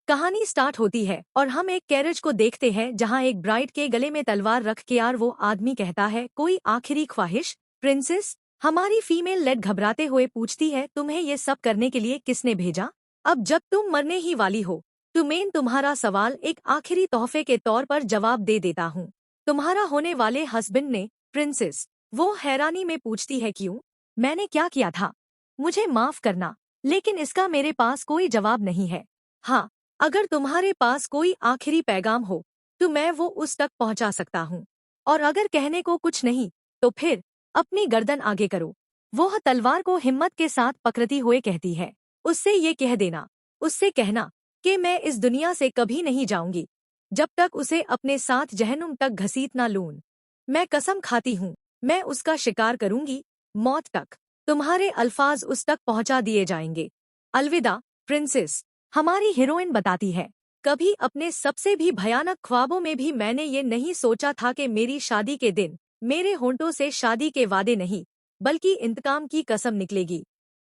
कहानी स्टार्ट होती है और हम एक कैरेज को देखते हैं जहां एक ब्राइड के गले में तलवार रख के यार वो आदमी कहता है, कोई आखिरी ख्वाहिश प्रिंसेस। हमारी फीमेल लेड घबराते हुए पूछती है, तुम्हें ये सब करने के लिए किसने भेजा? अब जब तुम मरने ही वाली हो तो मैं तुम्हारा सवाल एक आखिरी तोहफे के तौर पर जवाब दे देता हूँ। तुम्हारा होने वाले हस्बैंड ने। प्रिंसेस वो हैरानी में पूछती है, क्यों? मैंने क्या किया था? मुझे माफ करना, लेकिन इसका मेरे पास कोई जवाब नहीं है। हाँ, अगर तुम्हारे पास कोई आखिरी पैगाम हो तो मैं वो उस तक पहुंचा सकता हूँ, और अगर कहने को कुछ नहीं तो फिर अपनी गर्दन आगे करो। वो तलवार को हिम्मत के साथ पकड़ती हुए कहती है, उससे ये कह देना, उससे कहना कि मैं इस दुनिया से कभी नहीं जाऊंगी जब तक उसे अपने साथ जहन्नुम तक घसीट ना लूं। मैं कसम खाती हूँ, मैं उसका शिकार करूंगी, मौत तक। तुम्हारे अल्फाज उस तक पहुंचा दिए जाएंगे। अलविदा प्रिंसेस। हमारी हीरोइन बताती है, कभी अपने सबसे भी भयानक ख्वाबों में भी मैंने ये नहीं सोचा था कि मेरी शादी के दिन मेरे होंठों से शादी के वादे नहीं बल्कि इंतकाम की कसम निकलेगी।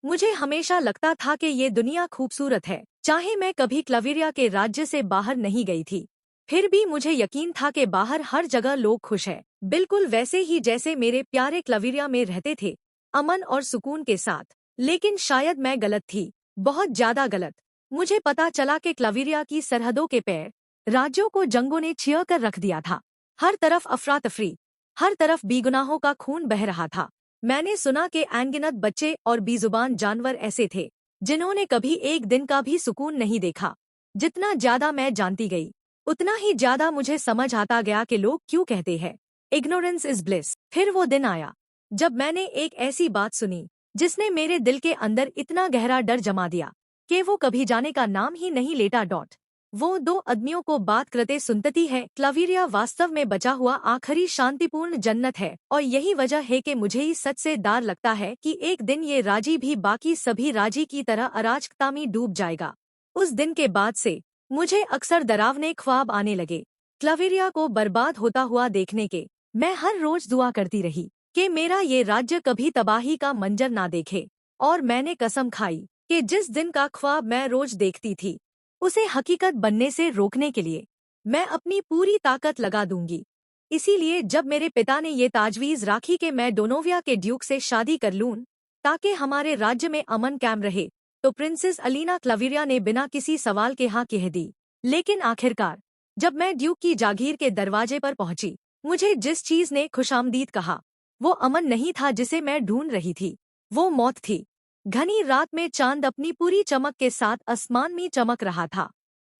मुझे हमेशा लगता था कि ये दुनिया खूबसूरत है, चाहे मैं कभी क्लवेरिया के राज्य से बाहर नहीं गई थी। फिर भी मुझे यकीन था कि बाहर हर जगह लोग खुश हैं, बिल्कुल वैसे ही जैसे मेरे प्यारे क्लवेरिया में रहते थे, अमन और सुकून के साथ। लेकिन शायद मैं गलत थी, बहुत ज्यादा गलत। मुझे पता चला कि क्लवेरिया की सरहदों के पैर राज्यों को जंगों ने छिया कर रख दिया था। हर तरफ अफरा तफरी, हर तरफ बेगुनाहों का खून बह रहा था। मैंने सुना कि अनगिनत बच्चे और बेजुबान जानवर ऐसे थे जिन्होंने कभी एक दिन का भी सुकून नहीं देखा। जितना ज्यादा मैं जानती गई उतना ही ज्यादा मुझे समझ आता गया कि लोग क्यों कहते हैं इग्नोरेंस इज ब्लिस। फिर वो दिन आया जब मैंने एक ऐसी बात सुनी जिसने मेरे दिल के अंदर इतना गहरा डर जमा दिया कि वो कभी जाने का नाम ही नहीं लेता। वो दो आदमियों को बात करते सुनती है, क्लवेरिया वास्तव में बचा हुआ आखिरी शांतिपूर्ण जन्नत है, और यही वजह है कि मुझे ही सच से डर लगता है कि एक दिन ये राजी भी बाकी सभी राजी की तरह अराजकता में डूब जाएगा। उस दिन के बाद से मुझे अक्सर डरावने ख्वाब आने लगे, क्लवेरिया को बर्बाद होता हुआ देखने के। मैं हर रोज दुआ करती रही कि मेरा ये राज्य कभी तबाही का मंजर ना देखे, और मैंने कसम खाई कि जिस दिन का ख्वाब मैं रोज देखती थी उसे हकीकत बनने से रोकने के लिए मैं अपनी पूरी ताकत लगा दूंगी। इसीलिए जब मेरे पिता ने ये ताजवीज राखी कि मैं डोनोविया के ड्यूक से शादी कर लूं ताकि हमारे राज्य में अमन कायम रहे, तो प्रिंसेस अलीना क्लवेरिया ने बिना किसी सवाल के हाँ कह दी। लेकिन आखिरकार जब मैं ड्यूक की जागीर के दरवाजे पर पहुंची, मुझे जिस चीज ने खुशामदीद कहा वो अमन नहीं था जिसे मैं ढूंढ रही थी, वो मौत थी। घनी रात में चांद अपनी पूरी चमक के साथ आसमान में चमक रहा था।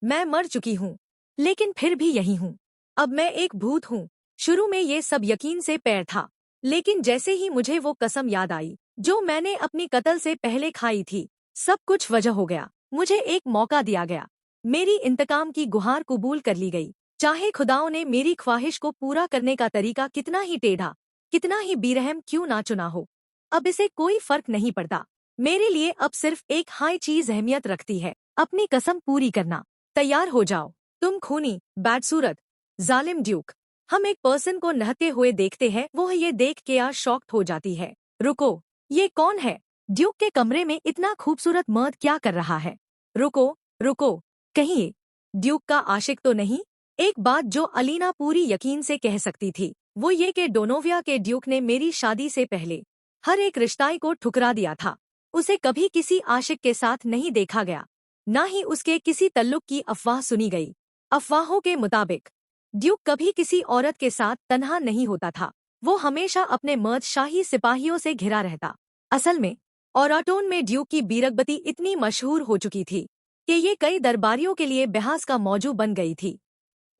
मैं मर चुकी हूँ, लेकिन फिर भी यही हूँ। अब मैं एक भूत हूँ। शुरू में ये सब यकीन से पैर था, लेकिन जैसे ही मुझे वो कसम याद आई जो मैंने अपनी कत्ल से पहले खाई थी, सब कुछ वजह हो गया। मुझे एक मौका दिया गया, मेरी इंतकाम की गुहार कबूल कर ली गई, चाहे खुदाओं ने मेरी ख्वाहिश को पूरा करने का तरीका कितना ही टेढ़ा, कितना ही बेरहम क्यों ना चुना हो। अब इसे कोई फर्क नहीं पड़ता। मेरे लिए अब सिर्फ एक हाई चीज अहमियत रखती है, अपनी कसम पूरी करना। तैयार हो जाओ, तुम खूनी बदसूरत जालिम ड्यूक। हम एक पर्सन को नहाते हुए देखते हैं, वो ये देख के यार शॉक्ड हो जाती है। रुको, ये कौन है? ड्यूक के कमरे में इतना खूबसूरत मर्द क्या कर रहा है? रुको रुको, कहीं ये ड्यूक का आशिक तो नहीं? एक बात जो अलीना पूरी यकीन से कह सकती थी वो ये कि डोनोविया के ड्यूक ने मेरी शादी से पहले हर एक रिश्ते को ठुकरा दिया था। उसे कभी किसी आशिक के साथ नहीं देखा गया, न ही उसके किसी तल्लुक की अफवाह सुनी गई। अफवाहों के मुताबिक ड्यूक कभी किसी औरत के साथ तन्हा नहीं होता था, वो हमेशा अपने मर्द शाही सिपाहियों से घिरा रहता। असल में ओराटोन में ड्यूक की बीरगबती इतनी मशहूर हो चुकी थी कि ये कई दरबारियों के लिए बहस का मौजू बन गई थी।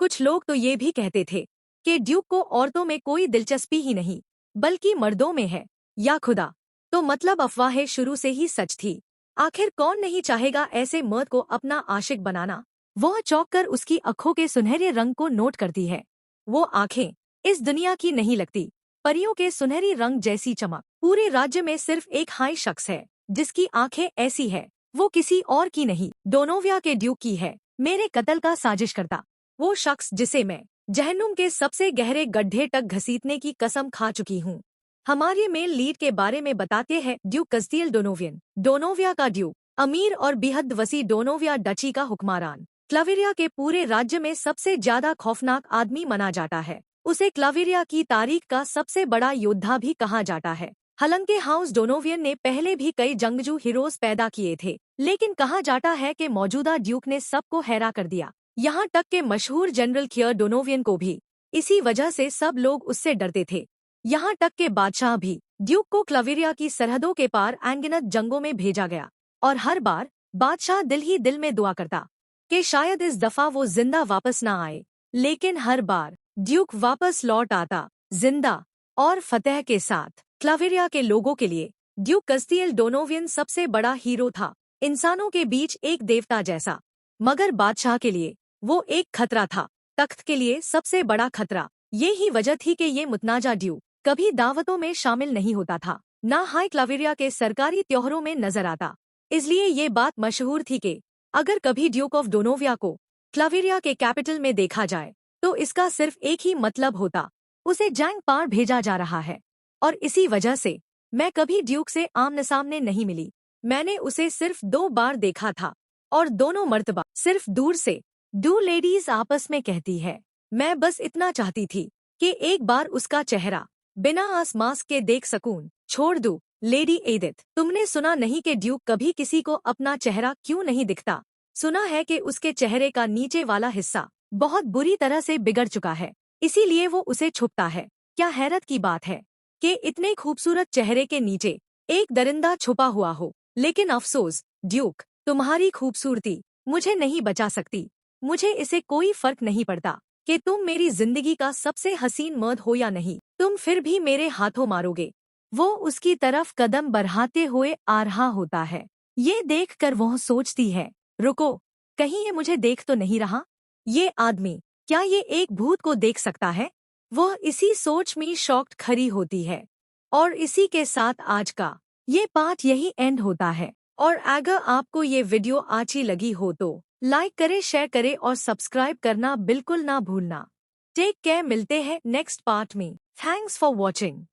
कुछ लोग तो ये भी कहते थे कि ड्यूक को औरतों में कोई दिलचस्पी ही नहीं बल्कि मर्दों में है। या खुदा, तो मतलब अफवाहें शुरू से ही सच थी। आखिर कौन नहीं चाहेगा ऐसे मर्द को अपना आशिक बनाना? वह चौंक कर उसकी आंखों के सुनहरे रंग को नोट करती है। वो आंखें इस दुनिया की नहीं लगती, परियों के सुनहरी रंग जैसी चमक। पूरे राज्य में सिर्फ एक हाई शख्स है जिसकी आंखें ऐसी है, वो किसी और की नहीं, डोनोविया के ड्यूक की है, मेरे कत्ल का साजिश करता। वो शख्स जिसे मैं जहन्नुम के सबसे गहरे गड्ढे तक घसीटने की कसम खा चुकी हूँ। हमारे मेल लीड के बारे में बताते हैं, ड्यूक कस्टियल डोनोवियन, डोनोविया का ड्यूक, अमीर और बेहद वसी डोनोविया डची का हुक्मरान। क्लाविरिया के पूरे राज्य में सबसे ज्यादा खौफनाक आदमी माना जाता है। उसे क्लाविरिया की तारीख का सबसे बड़ा योद्धा भी कहा जाता है। हालांकि हाउस डोनोवियन ने पहले भी कई जंगजू हीरोज पैदा किए थे, लेकिन कहा जाता है कि मौजूदा ड्यूक ने सबको हैरा कर दिया, यहाँ तक के मशहूर जनरल कियर डोनोवियन को भी। इसी वजह से सब लोग उससे डरते थे, यहाँ तक के बादशाह भी। ड्यूक को क्लाविरिया की सरहदों के पार अनगिनत जंगों में भेजा गया, और हर बार बादशाह दिल ही दिल में दुआ करता कि शायद इस दफा वो जिंदा वापस ना आए। लेकिन हर बार ड्यूक वापस लौट आता, जिंदा और फतेह के साथ। क्लाविरिया के लोगों के लिए ड्यूक कस्तियल डोनोवियन सबसे बड़ा हीरो था, इंसानों के बीच एक देवता जैसा। मगर बादशाह के लिए वो एक खतरा था, तख्त के लिए सबसे बड़ा खतरा। ये ही वजह थी कि ये मुतनाजा ड्यूक कभी दावतों में शामिल नहीं होता था, ना हाई क्लाविरिया के सरकारी त्योहारों में नजर आता। इसलिए ये बात मशहूर थी कि अगर कभी ड्यूक ऑफ डोनोविया को क्लाविरिया के कैपिटल में देखा जाए तो इसका सिर्फ एक ही मतलब होता, उसे जंग पार भेजा जा रहा है। और इसी वजह से मैं कभी ड्यूक से आमने सामने नहीं मिली। मैंने उसे सिर्फ 2 बार देखा था, और दोनों मर्तबा सिर्फ दूर से। डू लेडीज आपस में कहती है, मैं बस इतना चाहती थी कि एक बार उसका चेहरा बिना आस मास्क के देख सकूं। छोड़ दूं लेडी एडिथ, तुमने सुना नहीं कि ड्यूक कभी किसी को अपना चेहरा क्यों नहीं दिखता? सुना है कि उसके चेहरे का नीचे वाला हिस्सा बहुत बुरी तरह से बिगड़ चुका है, इसीलिए वो उसे छुपता है। क्या हैरत की बात है कि इतने खूबसूरत चेहरे के नीचे एक दरिंदा छुपा हुआ हो। लेकिन अफसोस ड्यूक, तुम्हारी खूबसूरती मुझे नहीं बचा सकती। मुझे इसे कोई फर्क नहीं पड़ता कि तुम मेरी जिंदगी का सबसे हसीन मर्द हो या नहीं, तुम फिर भी मेरे हाथों मारोगे। वो उसकी तरफ कदम बढ़ाते हुए आ रहा होता है। ये देखकर वह सोचती है, रुको, कहीं ये मुझे देख तो नहीं रहा? ये आदमी, क्या ये एक भूत को देख सकता है? वह इसी सोच में शॉक्ड खड़ी होती है। और इसी के साथ आज का ये पार्ट यही एंड होता है। और अगर आपको ये वीडियो अच्छी लगी हो तो लाइक करें, शेयर करें और सब्सक्राइब करना बिल्कुल ना भूलना। टेक केयर, मिलते हैं नेक्स्ट पार्ट में। Thanks for watching.